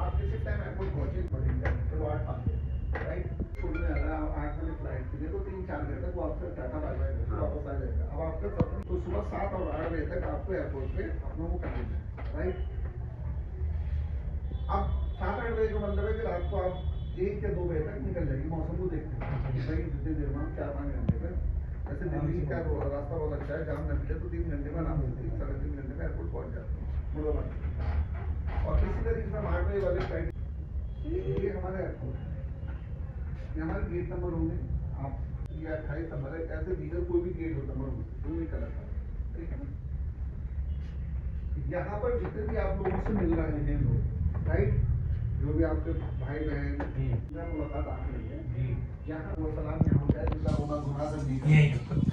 आप किसी time airport पहुंचे पड़ेंगे तो 8-5 राइट छोड़ने आ रहा है 8 बजे फ्लाइट के लिए तो 3-4 घंटे तक वो आपसे टाटा बाय बाय करके वापस आ जाएगा। अब आपका सफर तो सुबह 7 और 8 बजे तक आपको एयरपोर्ट पे अपनों को करना है राइट। अब 7-8 बजे का मतलब है कि रात को आप 1 या 2 बजे तक निकल जाएगी मौसम को देखते हैं भाई जितनी देर में 4-5 घंटे में जैसे दिल्ली का रास्ता बहुत अच्छा है जहाँ न मिले तो 3 घंटे में आराम से 3-3.5 घंटे में एयरपोर्ट पहुंच जाते हैं मुड़ोबाद। और किसी तरीके से हम 8 बजे वाले फ्लाइट ये हमारा एयरपोर्ट है, ये हमारे गेट नंबर होंगे आप ये 28 नंबर है ऐसे दीगर कोई भी गेट होता नंबर जो नहीं कर रहा ठीक है ना। यहाँ पर जितने भी आप लोगों से मिल रहे हैं लोग राइट जो भी आपके भाई बहन मुलाकात आ रही है यहाँ वो सलाम यहाँ होता है जिसका होगा घुमा कर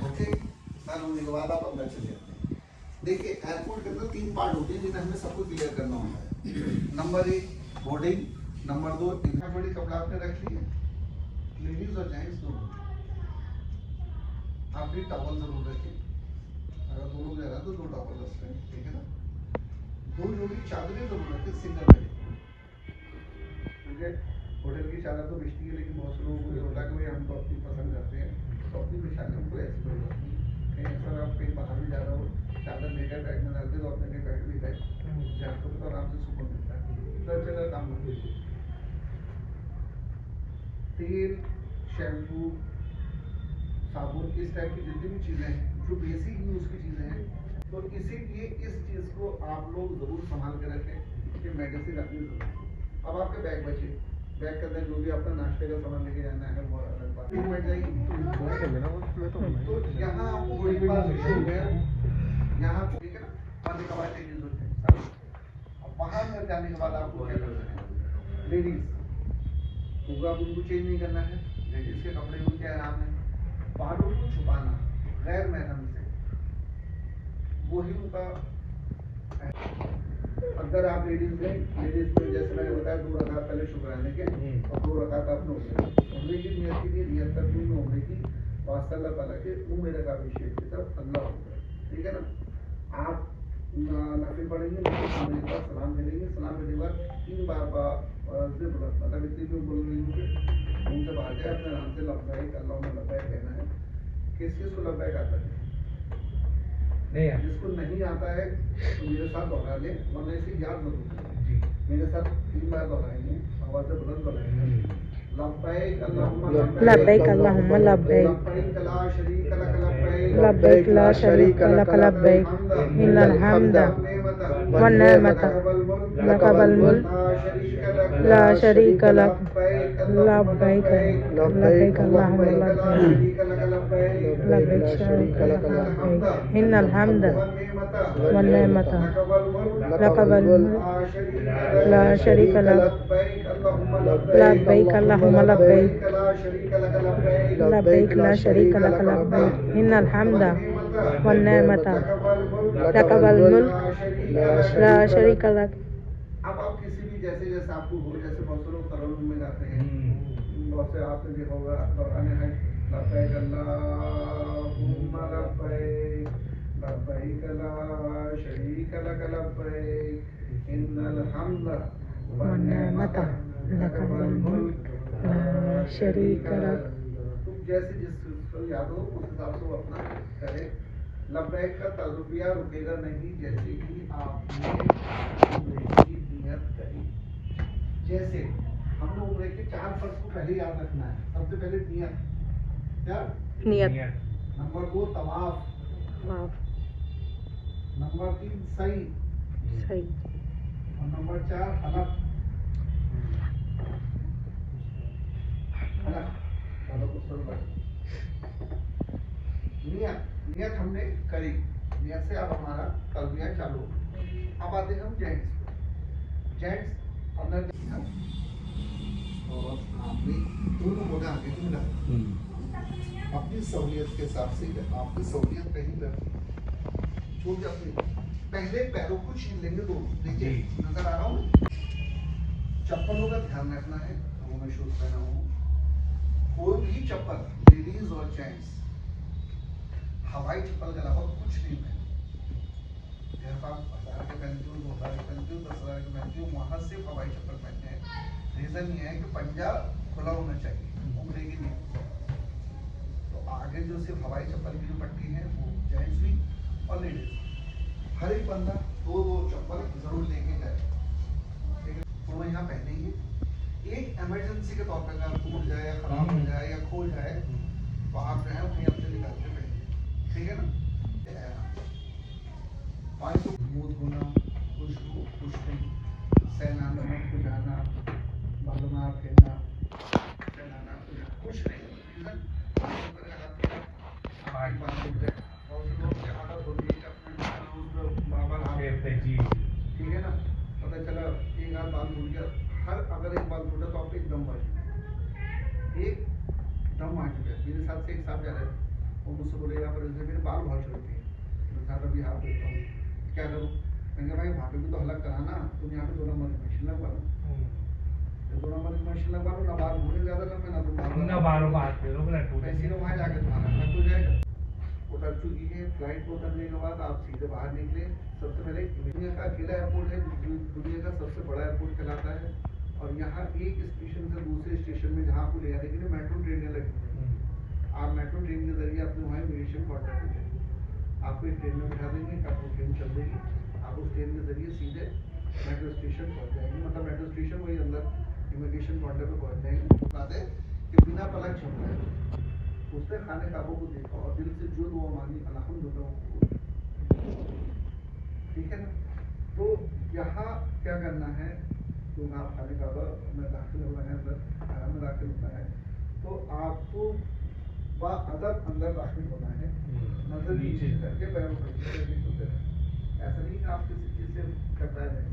ओके होने के बाद आप अंदर चले जाते हैं। देखिए एयरपोर्ट के अंदर 3 पार्ट होते हैं जिन्हें हमें सबको क्लियर करना होता है। नंबर 1 बोर्डिंग, नंबर 2 इतना बड़ी कपड़ा आपने रख ली है लेडीज और जेंट्स दोनों आप भी टॉवल जरूर रखें अगर 2 लोग जा रहे हैं तो 2 टॉवल रखें ठीक है ना। 2 जोड़ी चादरें जरूर रखें सिंगल रखें ठीक है। होटल की चादर तो बिछती है लेकिन बहुत से लोगों को ये होता है कि भाई हम तो अपनी पसंद करते हैं तो अपनी बिछा लें हमको ऐसी कोई बात नहीं। कहीं अक्सर आप कहीं बाहर भी जा रहे हो चादर लेकर बैग में डालते तो अपने कहीं बैग भी गए जाते तो आराम से सुकून मिलता है दर जगह काम होती है। तेल शैम्पू साबुन इस टाइप की जितनी भी चीज़ें हैं जो बेसिक यूज़ की चीज़ें हैं तो इसीलिए इस चीज़ को आप लोग ज़रूर संभाल के रखें कि मेडिसिन अपनी ज़रूरत। अब आपके बैग बचे बैग के अंदर जो भी आपका नाश्ते का सामान लेके जाना है वो अलग बात बैठ जाएगी तो यहाँ आपको बड़ी बात है यहाँ ठीक है ना पानी का बातें यूज होते हैं अब वहाँ पर जाने के बाद आपको क्या करना है लेडीज पूरा आप उनको चेंज नहीं करना है लेडीज के कपड़े उनके आराम है बालों को छुपाना गैर महरम से वही उनका अगर आप लेडीज में जैसे मैंने बताया 2 रकात पहले शुक्राने के और 2 रकात आपने उम्रे की नियत की थी नियत कर दूँ उम्रे की वास्ता अल्लाह ताला के वो मेरे का अभिषेक की तरफ अल्लाह होगा ठीक है ना। आप नफिल पढ़ेंगे मेरे पास सलाम भेजेंगे सलाम भेजने के बाद 3 बार मतलब इतनी भी बोल रही हूँ उनसे बाहर जाए अपने नाम से लब्बैक अल्लाहुम्मा लब्बैक कहना है। किस किस को लब्बैक आता है नहीं जिसको नहीं आता है तो मेरे साथ दोहरा ले वरना इसे याद मत रखिए मेरे साथ 3 बार दोहराएंगे आवाज़ से बुलंद दोहराएंगे लब्बैक अल्लाहुम्मा लब्बैक लब्बैक ला शरीक लक लब्बैक इन्नल हम्दा वन नेमत लक वल मुल्क ला शरीक लक लब्बैक लब्बैक अल्लाहुम्मा लब्बैक लब्बैक शरीक लक लब्बैक इन्नल हम्दा वन नेमत लक वल मुल्क ला शरीक लक लब्बैक अल्लाहुम्मा लब्बैक लब्बैक ला शरीक लक लब्बैक इन्नल हम्दा वन नेमत लक वल मुल्क ला शरीक लक। अब आप किसी भी जैसे जैसे आपको हो जैसे बहुत से लोग तरन्नुम में गाते हैं बहुत से आपने देखा होगा दौरान है लब्बैक अल्लाहुम्मा लब्बैक लब्बैक ला शरीक लक लब्बैक इन्नल हम्दा वन नेमत लक वल मुल्क ला शरीक लक। तो जैसे जिस याद हो उस हिसाब से वो अपना करे। लब्बैक का तलबिया रुकेगा नहीं जैसे कि आपने उम्रे की नियत करी। जैसे हम लोग उम्रे के 4 फर्ज को पहले याद रखना है। सबसे पहले नियत क्या नियत नंबर 2 तवाफ नंबर 3 सही और नंबर 4 हलक नियत हमने करी नियत से अब हमारा तलबिया चालू। अब आते हम जेंट्स अंदर और आपने दोनों होना आगे मिला अपनी सहूलियत के हिसाब से आपकी सहूलियत कहीं पर जो भी अपनी पहले पैरों को छीन लेंगे दोनों देखिए नजर आ रहा हूँ चप्पलों का ध्यान रखना है वो मैं शूज पहना हूँ कोई भी चप्पल लेडीज और जेंट्स हवाई चप्पल के अलावा कुछ नहीं पहने। आप 1000 के पहनते हो 2000 के पहनते हो 10,000 के पहनते वो वहाँ सिर्फ हवाई चप्पल पहनते हैं। रीज़न ये है कि पंजा खुला होना चाहिए, उंगली की नहीं। तो आगे जो सिर्फ हवाई चप्पल की जो पट्टी है वो जेंट्स भी और लेडीज, हर एक बंदा दो दो चप्पल जरूर लेके जाए, ठीक है। तो वो यहाँ पहनेंगे। एक इमरजेंसी के तौर पर अगर टूट जाए या खराब हो जाए या खो जाए तो आप जो है वहीं अपने निकाल के पहनिए, ठीक है ना। पानी को मुंह धोना, खुशबू खुशबू सहना, नमक को जाना, बालूमार फेरना, सहना कुछ नहीं। रीजन आठ बार हो गए और लोग की आदत होती है अपने बाबा जी, ठीक है ना। पता चला एक हाथ बाल टूट गया, हर अगर एक बाल टूटा तो आप एक दम बाज, एक दम आ चुका है। मेरे साथ से एक साहब जा रहे थे, वो मुझसे बोले यहाँ पर मेरे बाल बहुत छोटे हैं, मैं साहब अभी हाथ देता हूँ, क्या करूँ। मैंने कहा भाई वहाँ पे भी तो हलक कराना, तुम यहाँ पे 2 नंबर की मशीन लगवा लो, 2 नंबर की मशीन लगवा लो, ना बाल घूमने ज़्यादा लंबे ना तुम ना बालों बात करो, पैसे तो वहाँ जाके तुम्हारा खर्च हो जाएगा। उतर चुकी है, फ्लाइट को उतरने के बाद आप सीधे बाहर निकले। सबसे पहले दुनिया का अकेला एयरपोर्ट है, दुनिया का सबसे बड़ा एयरपोर्ट कहलाता है। और यहाँ एक स्टेशन से दूसरे स्टेशन में जहाँ आपको ले जाने के लिए मेट्रो ट्रेनें लगी हैं, आप मेट्रो ट्रेन के जरिए अपने वहाँ इमिग्रेशन काउंटर पे जाएंगे, आपको एक ट्रेन में बिठा देंगे, आपको ट्रेन चल देगी, आप उस ट्रेन के जरिए सीधे मेट्रो स्टेशन पहुँच जाएंगे। मतलब मेट्रो स्टेशन वही अंदर इमिग्रेशन काउंटर पे पहुँच जाएंगे। बता दें कि बिना पलक झपकाए उसने खाने काबू को देखा और दिल से जो दुआ मांगी अल्हम्दुलिल्लाह, ठीक है ना। तो यहाँ क्या करना है, तो आप खाने काबा में दाखिल होना है, अंदर आराम में दाखिल होना है, तो आपको बाअदब अंदर दाखिल होना है, नजर नीचे करके पैरों पर होते हैं। ऐसा नहीं कि आप किसी चीज़ से टकरा जाए।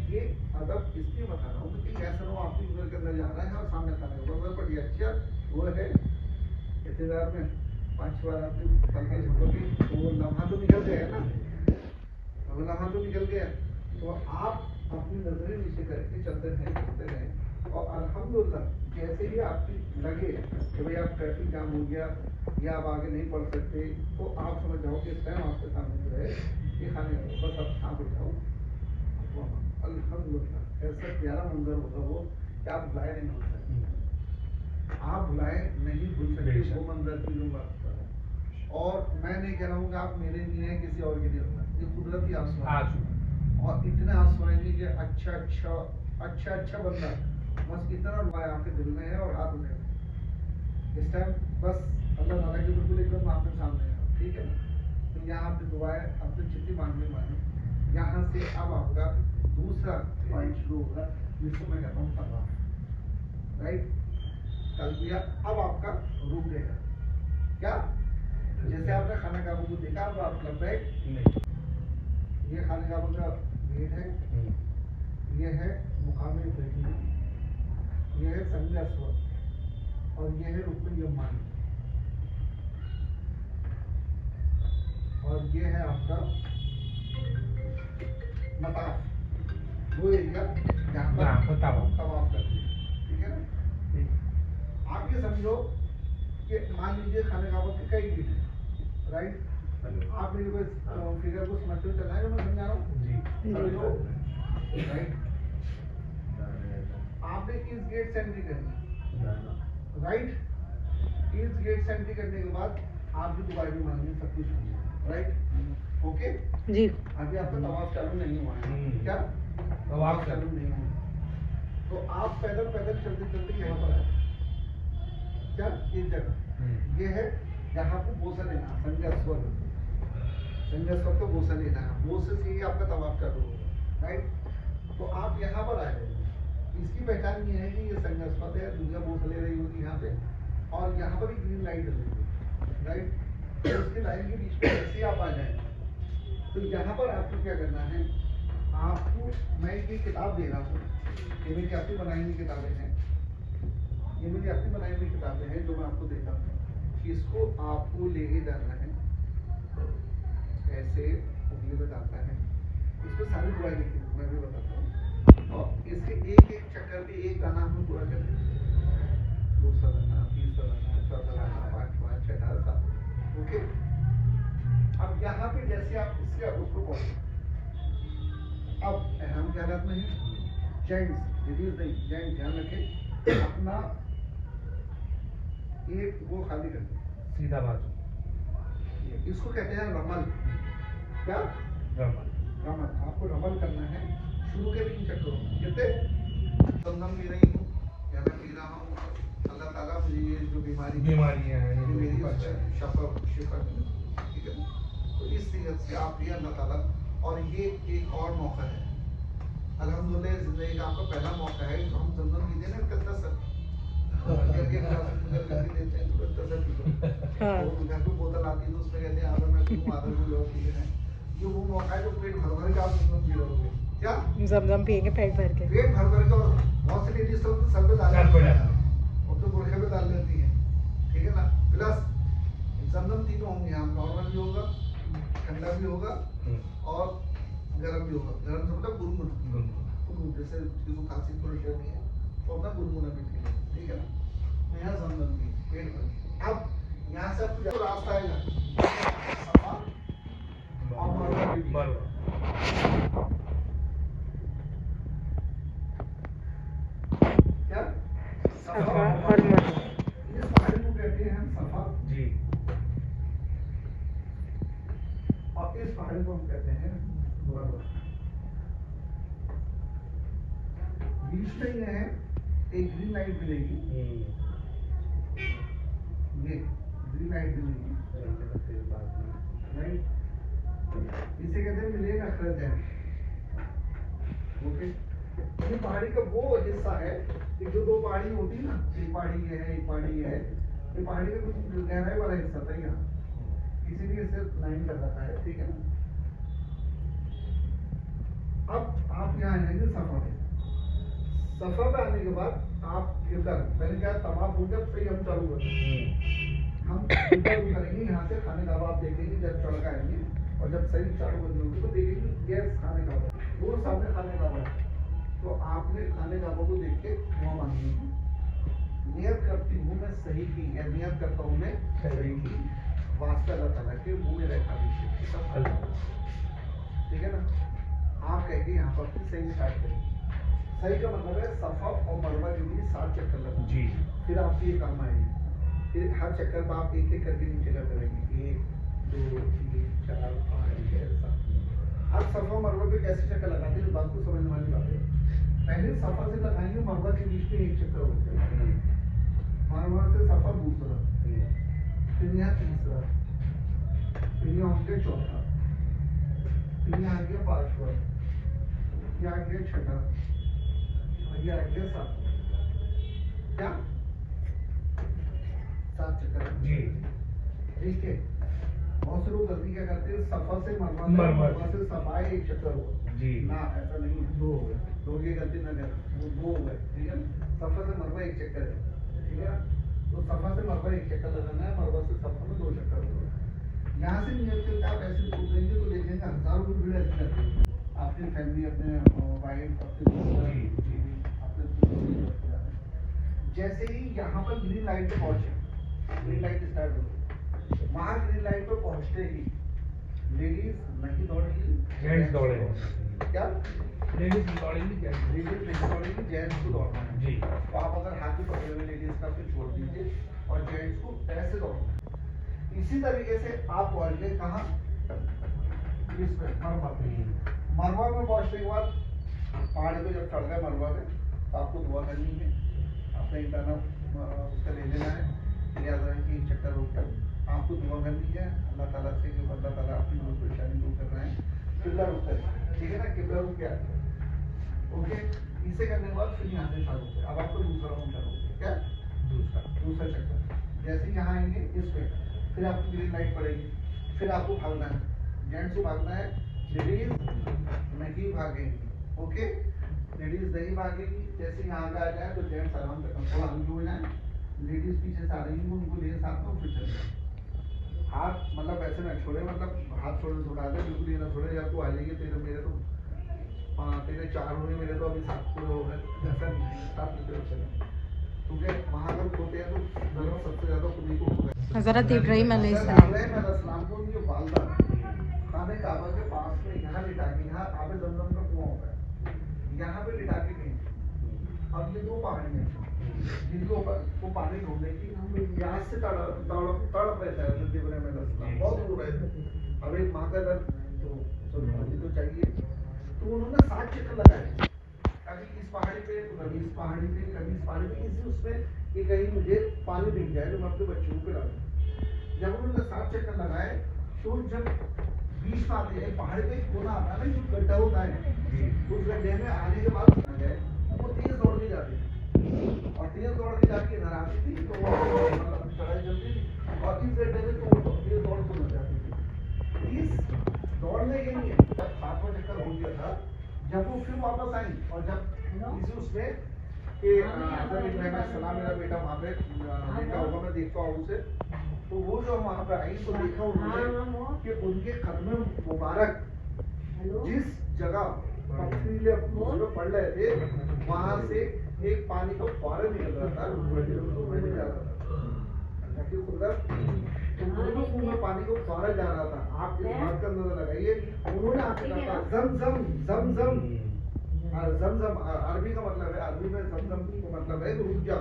ये अदब इसलिए बता रहा हूँ कि ऐसा ना हो आपकी उधर के अंदर जा रहा है और सामने खाने का पर ये अच्छा वो है इंतजार में 5 बार आपने पलके झपकोगे तो वो लम्हा तो निकल गया ना, वो लम्हा तो निकल गया। तो आप अपनी नजरें नीचे करके चलते रहें और अल्हम्दुलिल्लाह जैसे ही आपकी लगे कि भाई आप ट्रैफिक जाम हो गया या आप आगे नहीं बढ़ सकते, तो आप समझ जाओ कि इस टाइम आपके सामने जो है ये खाने का बस आप खा बैठाओ। अल्हम्दुलिल्लाह ऐसा प्यारा मंजर होगा वो कि आप भुलाए नहीं भूल सकते, आप भुलाए नहीं भूल सकते वो मंजर की जो बात कर रहा हूँ। और मैं नहीं कह रहा हूँ कि आप मेरे लिए हैं किसी और के लिए होगा, ये कुदरती आंसू और इतने आंसू आएंगे कि अच्छा बंदा बस इतना रुपया आपके दिल में है और हाथ में इस टाइम बस अल्लाह ताला की बिल्कुल एकदम आपके सामने है, ठीक है ना। तो यहाँ आपने दुआएं अपनी जितनी मांगने मांगे, यहाँ से अब आपका दूसरा पॉइंट शुरू होगा जिसको मैं कहता हूँ तवाफ, राइट। तलबिया अब आपका रुक गया, क्या जैसे आपने खाना काबू को देखा अब आप लब्बैक नहीं, ये खाने काबू का गेट है, ये है मुकाम इब्राहिम, ये है संग अस्वद और ये है रुकन यमानी और ये है आपका मताफ, वो एरिया जहाँ पर तवाफ करते हैं, ठीक है ना। आप ये समझो कि मान लीजिए खाने काबू के कई गेट हैं, राइट। आप मेरे को फिगर को समझते हुए चलना है, मैं समझा रहा हूँ समझो, राइट। आपने इस गेट से एंट्री करनी, राइट। इस गेट से एंट्री करने के बाद आपकी दुआ भी मांगनी, सब कुछ होंगे, राइट। ओके जी। अभी आपका तवाफ चालू नहीं हुआ है, क्या तवाफ चालू नहीं हुआ, तो आप पैदल पैदल चलते चलते यहाँ पर आए, क्या इस जगह ये है जहाँ आपको बोसा लेना, संजय को बोसा लेना है, बोसे से ही आपका तवाफ चालू होगा, राइट। तो आप यहाँ पर आए, इसकी पहचान ये है कि ये संजय है, दुनिया बोसा ले रही होगी यहाँ पे और यहाँ पर भी ग्रीन लाइट है, राइट। तो उसके लाइन के बीच में जैसे आप आ जाए तो यहाँ पर आपको क्या करना है, आपको मैं ये किताब दे रहा हूँ, ये मेरी अपनी बनाई हुई किताबें हैं, ये मेरी अपनी बनाई हुई किताबें हैं जो मैं आपको देता हूँ, इसको आपको लेके जाना है, ऐसे उंगली में डालता है, इसमें सारी दुआएं लिखी मैं भी बताता हूँ और इसके एक एक चक्कर में एक गाना हमें पूरा कर देंगे, दूसरा गाना, तीसरा गाना, चौथा गाना, पांचवा, छठा, सातवां, ओके। अब यहाँ पे जैसे आप इससे उसको पहुँचे, अब हम के हालात में है। जेंट्स लेडीज नहीं, जेंट्स ध्यान रखें अपना एक वो खाली कर सीधा बाजू, इसको कहते हैं रमल। क्या रमल, रमल, आपको रमल करना है शुरू के 3 चक्करों में। कितने दमदम पी रही हूँ या मैं पी रहा हूँ, अल्लाह ताला मुझे ये जो बीमारियां हैं ये मेरी ये उससे शिफा मिले, ठीक है ना। तो इस नीयत से आप ये अल्लाह ताला, और ये एक और मौका है अल्हम्दुलिल्लाह, जिंदगी का आपका पहला मौका है। हम जमजम पीते हैं ना 71 करके करके देते हैं, तो 71 पी लो। हाँ। तो घर पे बोतल आती है तो उसमें कहते हैं आधा मैं पीऊँ आधा कोई और पी लेना है। ये वो मौका है जो पेट भर भर के आप जमजम पी रहोगे। क्या जमजम पिएंगे पेट भर के। पेट भर भर के, और बहुत सी लेडीज तो सर पे डाल सर पे लेती डाल। हैं और तो बुरखे पे डाल लेती हैं, ठीक है ना। प्लस जमजम तीनों होंगे, यहाँ नॉर्मल भी होगा, ठंडा भी होगा और गर्म भी होगा। गर्म से मतलब गुनगुना, जैसे किसी खांसी थोड़ी चलनी है तो अपना गुनगुना भी पी लें, ठीक है ना। यहाँ जमजम पी पेट भर। अब यहाँ से आपको जो रास्ता आएगा सफा और मरवा भी क्या सफा और मरवा, इस पहाड़ी को कहते हैं हम सफा, जी, और इस पहाड़ी को हम कहते हैं मरवा। बीच में ये है एक ग्रीन लाइट मिलेगी, ये ग्रीन लाइट मिलेगी, राइट। इसे कहते हैं मिलेगा अखरत है, ओके। ये पहाड़ी का वो हिस्सा है कि जो 2 पहाड़ी होती है ना, एक पहाड़ी ये है एक पहाड़ी ये है, ये पहाड़ी का कुछ गहराई वाला हिस्सा था यहाँ, इसीलिए इसे लाइन कर रखा है, ठीक है ना। अब आप यहाँ आएंगे सफा पे। सफा पे आने के बाद आप किधर, मैंने कहा तमाम हो जब सही हम चालू करते हैं, हम किधर करेंगे यहाँ से खाने का आप देखेंगे जब चढ़ के आएंगे, और जब सही चालू करनी होगी तो देखेंगे गैस खाने का वो सामने खाने का है। तो आपने खाने का को देख के मुँह मांगी, नियत करती हूँ मैं सही की, या नियत करता हूँ मैं सही की, वास्ता अल्लाह ताला के मुँह में रखा दीजिए, ठीक है ना। आप कहेंगे यहाँ पर सही स्टार्ट करेंगे। सही का मतलब है सफा और मरवा के बीच 7 चक्कर लगना जी। फिर आपके ये काम आएंगे। फिर हर चक्कर में आप एक एक करके नीचे का करेंगे, 1 2 3 4 5 6 7। अब सफा मरवा पे कैसे चक्कर लगाते हैं, बात को समझने वाली बात है। पहले सफा से लगाएंगे, मरवा के बीच में 1 चक्कर होता है, मरवा से सफा दूसरा, फिर यहाँ तीसरा, फिर यहाँ हो गया चौथा, फिर यहाँ आ गया 5वां, ये आ गया 6वां, ये आ गया 7वां। क्या 7 चक्कर जी, ठीक है। बहुत से लोग गलती क्या करते हैं, सफा से मरवा, मरवा से सफाई 1 चक्कर हुआ जी, ना, ऐसा नहीं है, 2 हो गए, लोग ये गलती ना करें, वो 2 हो गए, ठीक है। सफा से मरवा 1 चक्कर है, ठीक है। तो सफा से मरवा 1 चक्कर लगाना है, मरवा से सफा में 2 चक्कर होगा। यहाँ से नियत करके आप ऐसे उतरेंगे तो देखेंगे हजारों की भीड़ ऐसी रहती है, आपकी फैमिली, अपने वाइफ, अपने जैसे ही यहाँ पर ग्रीन लाइट पे पहुंचे, ग्रीन लाइट स्टार्ट हो, वहाँ ग्रीन लाइट पे पहुंचते ही लेडीज नहीं दौड़ेगी, जेंट्स दौड़े, क्या लेडीज दौड़ेंगी, लेडीज नहीं दौड़ेगी, जेंट्स को दौड़ना है जी। तो आप अगर हाथ में पकड़े हुए लेडीज का फिर छोड़ दीजिए और जेंट्स को ऐसे दौड़ना है। इसी तरीके से आप पहुंच गए कहाँ, इस पे मरवा पे। मरवा में पहुंचने के बाद पहाड़ पे जब चढ़ गए मरवा पे तो आपको दुआ करनी है, अपने इंटरनल उसका ले लेना है, याद रहे कि 1 चक्कर होकर आपको दुआ करनी है अल्लाह ताला से कि अल्लाह ताला अपनी कोई परेशानी दूर कर रहे हैं। किबला रुख करें, ठीक है ना, किबला रुख क्या है, ओके। इसे करने के बाद फिर यहाँ से चालू करें। अब आपको दूसरा राउंड चालू करें, क्या दूसरा चक्कर। जैसे यहाँ आएंगे इस पे, फिर आपको ग्रीन लाइट पड़ेगी, फिर आपको भागना है, जेंट्स को भागना है, लेडीज नहीं भागेंगी, ओके। लेडीज नहीं भागेगी, जैसे यहाँ पे आ जाए तो जेंट्स आराम से थोड़ा आगे हो जाए, लेडीज पीछे से आ रही है उनको ले साथ में फिर चले जाए। हाथ मतलब ऐसे ना छोड़े, मतलब हाथ छोड़ने से उठा दे, बिल्कुल ये ना छोड़े यार तू आ जाएगी तेरे मेरे तो तेरे 4 हुए, मेरे तो अभी 7 पूरे हो गए, ऐसा नहीं है, 7 की तरफ चले, क्योंकि वहाँ अगर खोते हैं तो जरूर सबसे ज्यादा खुद ही को होगा। हज़रत इब्राहीम अलैहिस्सलाम को उनके वालिदा खाने काबा के पास में यहाँ लिटा के, यहाँ आबे जमजम का कुआं होता है, यहाँ पे लिटा के गई। अब ये 2 पहाड़ियाँ जिनके ऊपर वो पानी ढूंढने की यहाँ से तड़प रहता है इब्राहिम अलैहिस्सलाम, बहुत दूर रहते। अब एक माँ का दर्द तो पानी तो चाहिए, तो उन्होंने 7 चक्कर लगाए, कभी इस पहाड़ी पे, कभी इस पहाड़ी पे, कभी इस पहाड़ी पे, इसी उसमें कि कहीं मुझे पानी दिख जाए तो मैं अपने बच्चों को पिला दूं। जब उन्होंने 7 चक्कर लगाए तो जब बीच में आते हैं पहाड़ पे एक कोना आता है ना, जो गड्ढा होता है, उस गड्ढे में आने के बाद आ गए, वो तेज दौड़ के जाती थी और तेज दौड़ के जाके इधर आती थी तो मतलब चढ़ाई चलती थी और इस गड्ढे में तो तेज दौड़ को लग जाती थी। इस दौड़ने के लिए जब 7वां चक्कर हो गया था, जब वो फिर वापस आई और जब इसी उसमें कि हज़रत इब्राहीम अलैहिस्सलाम मेरा बेटा वहाँ पे देखा होगा, मैं देखता हूँ उसे, तो वो जो वहाँ पे आई तो देखा उन्होंने कि उनके कदम मुबारक जिस जगह पथरीले उसमें पड़ रहे थे वहाँ से एक पानी का फौरन निकल रहा था, जा रहा था। दोनों मुंह में पानी को फौरन जा रहा था। आप इस बात का अंदाजा लगाइए, उन्होंने आपसे कहा जमजम जमजम, जमजम अरबी का मतलब है, अरबी में जमजम का मतलब है रुक जा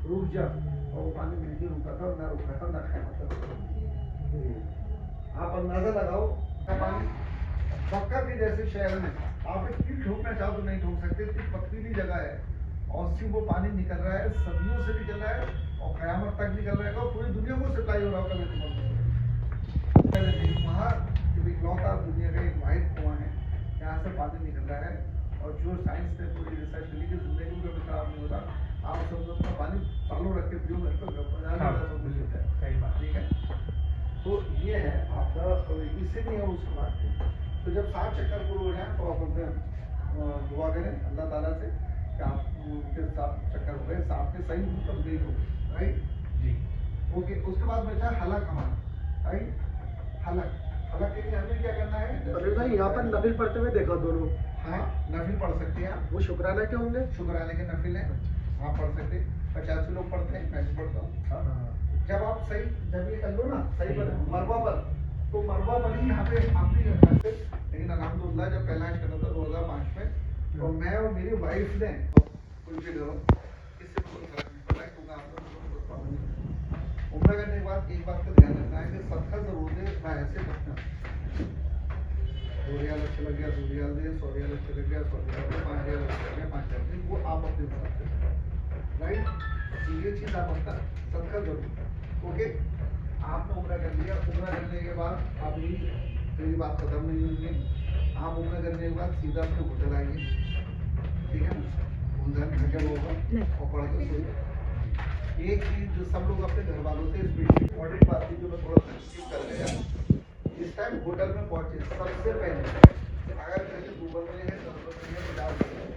रुक जा, और वो पानी बिल्कुल रुका था, ना रुका था ना खाया। आप अंदाजा लगाओ, पानी मक्का के जैसे शहर में आप इतनी ठोकना चाहो तो नहीं ठोक सकते, इतनी पथरीली जगह है और सिर्फ वो पानी निकल रहा है, सदियों से निकल रहा है और क़यामत तक निकल रहेगा और पूरी दुनिया को सप्लाई हो रहा होगा। वहाँ इकलौता दुनिया का एक वाहिद कुआं है यहाँ से पानी निकल रहा है और जो साइंस ने पूरी रिसर्च मिली कि जिंदगी में कभी खराब नहीं होता। आप सब लोग का पानी सालों रख के पियो, घर पर 50,000 सब कुछ होता है, सही बात, ठीक है। तो ये है आपका, इसीलिए उसको बात है। तो जब 7 चक्कर पूरे हो जाए तो आप अपने दुआ करें अल्लाह ताला से कि आप उनके 7 चक्कर हो गए, 7 के सही कंप्लीट हो, राइट जी, ओके। उसके बाद बचा हलक हमारा, राइट, हलक के लिए हमें क्या करना है? अरे भाई यहाँ पर नफिल पढ़ते हुए देखा दोनों। हाँ, नफिल पढ़ सकते हैं आप, वो शुक्राना के होंगे, शुक्राने के नफिल है, आप पढ़ सकते हैं। 85 लोग पढ़ते हैं, मैं भी पढ़ता हूँ। जब आप सही, जब ये कर लो ना सही पर मरवा पर, तो मरवा पर ही यहाँ पे आपने करते। लेकिन अल्हम्दुलिल्लाह जब पहला करा था 2005 में, तो मैं और मेरी वाइफ ने कुछ भी करो इससे कोई फर्क नहीं पड़ा, क्योंकि आप लोग उम्र करने के बाद एक बात का ध्यान रखना है कि सबका जरूर है मैं ऐसे करता हूँ, 2 रियाल अच्छा लग गया 2 रियाल दे, 100 रियाल अच्छा लग गया 100 रियाल दे, 5 रियाल अच्छा लग गया 5 रियाल दे, वो आप अपने हिसाब से, राइट। ये चीज़ आप अपना सबका जरूर, ओके। आपने उम्र कर लिया, उम्र करने के बाद अभी मेरी बात खत्म नहीं होगी, आप उम्र करने के बाद सीधा अपने होटल आएंगे, ठीक है ना, होटल घर होगा और पढ़ के सोइए। एक चीज़ जो सब लोग अपने घर वालों से स्पेशली इम्पोर्टेंट बात थी जो मैं थोड़ा सा स्किप कर गया, इस टाइम होटल में पहुंचे सबसे पहले अगर कहीं गूगल में है तो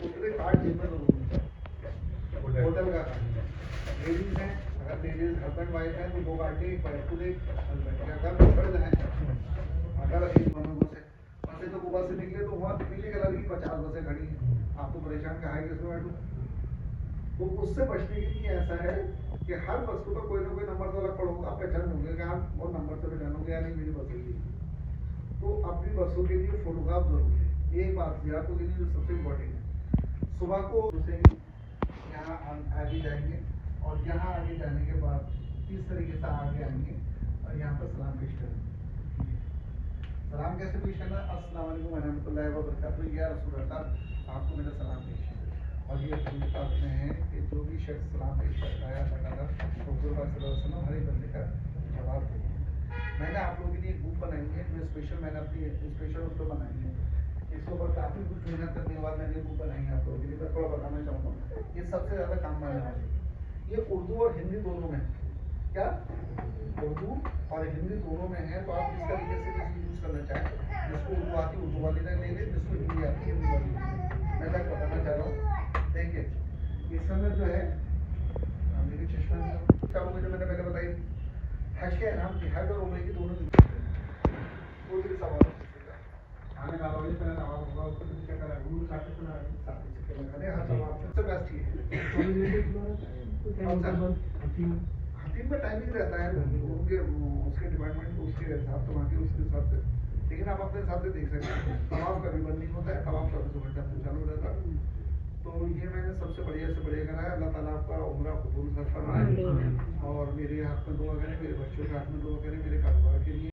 उतने कार्ड जेब में जरूर होटल का कार्ड। लेडीज हैं, अगर लेडीज हस्बैंड वाइफ है तो 2 गाड़ी, एक वाइफ को एक हस्बैंड, अगर बढ़ जाए, अगर एक दोनों से वैसे तो गोवा से निकले तो वहाँ पीले कलर की 50 बसें खड़ी हैं, आपको परेशान कहा है कि उसमें बैठो। तो उससे बचने के लिए ऐसा है कि हर बस को तो कोई ना कोई नंबर तो अलग पड़ोगा, आप पहचान होंगे कि आप वो नंबर से पहचानोगे या नहीं मेरी बस है। तो अपनी बसों के लिए फोटोग्राफ जरूरी है, ये बात आपको के लिए जो सबसे इम्पोर्टेंट है। सुबह को यहाँ आगे जाएंगे और यहाँ आगे जाने के बाद इस तरीके से आगे आएंगे और यहाँ पर सलाम पेश करेंगे। सलाम कैसे पेश करना? अस्सलाम वालेकुम रहमतुल्लाहि व बरकातुहू, या रसूल अल्लाह आपको मेरा सलाम पेश है। और ये बात में है कि जो भी शख्स सलाम पेश करता है अल्लाह हर एक बंदे का जवाब देंगे। मैंने आप लोगों के लिए एक बुक बनाई है जो स्पेशल, मैंने अपनी स्पेशल उस पर बनाई है, इसके ऊपर काफ़ी कुछ मेहनत करने के बाद मैंने बुक बनाई है आप लोगों के लिए। मैं थोड़ा बताना चाहूँगा, ये सबसे ज़्यादा काम आने वाली है। ये उर्दू और हिंदी दोनों में, क्या उर्दू और हिंदी दोनों में है, तो आप इस तरीके से इसको यूज़ करना चाहें, जिसको उर्दू आती उर्दू वाली ने ले लें, जिसको हिंदी आती है हिंदी वाली। मैं तक बताना चाह रहा हूँ, देखिए इस समय जो है मेरी चश्मा जो मैंने पहले बताई, हज के नाम की हज और उम्र की दोनों कोई भी सवाल आने का वाली पहले सवाल होगा, उसको क्या करा गुरु साथी सुना साथी से क्या करने हर सवाल सबसे बेस्ट है। हकीम में टाइमिंग रहता है उनके उसके डिपार्टमेंट उसके हिसाब से वहाँ उसके हिसाब से, लेकिन आप अपने हिसाब से देख सकते हैं। तमाम का भी बंद नहीं होता है, तमाम 24 घंटा चालू रहता है। सबसे बढ़िया से बढ़िया कराए। अल्लाह ताला आपका उम्र कबूल फरमाए आमीन। और मेरे हाथ में दुआ करें, मेरे बच्चों के हाथ में दुआ करें, मेरे कारोबार के लिए।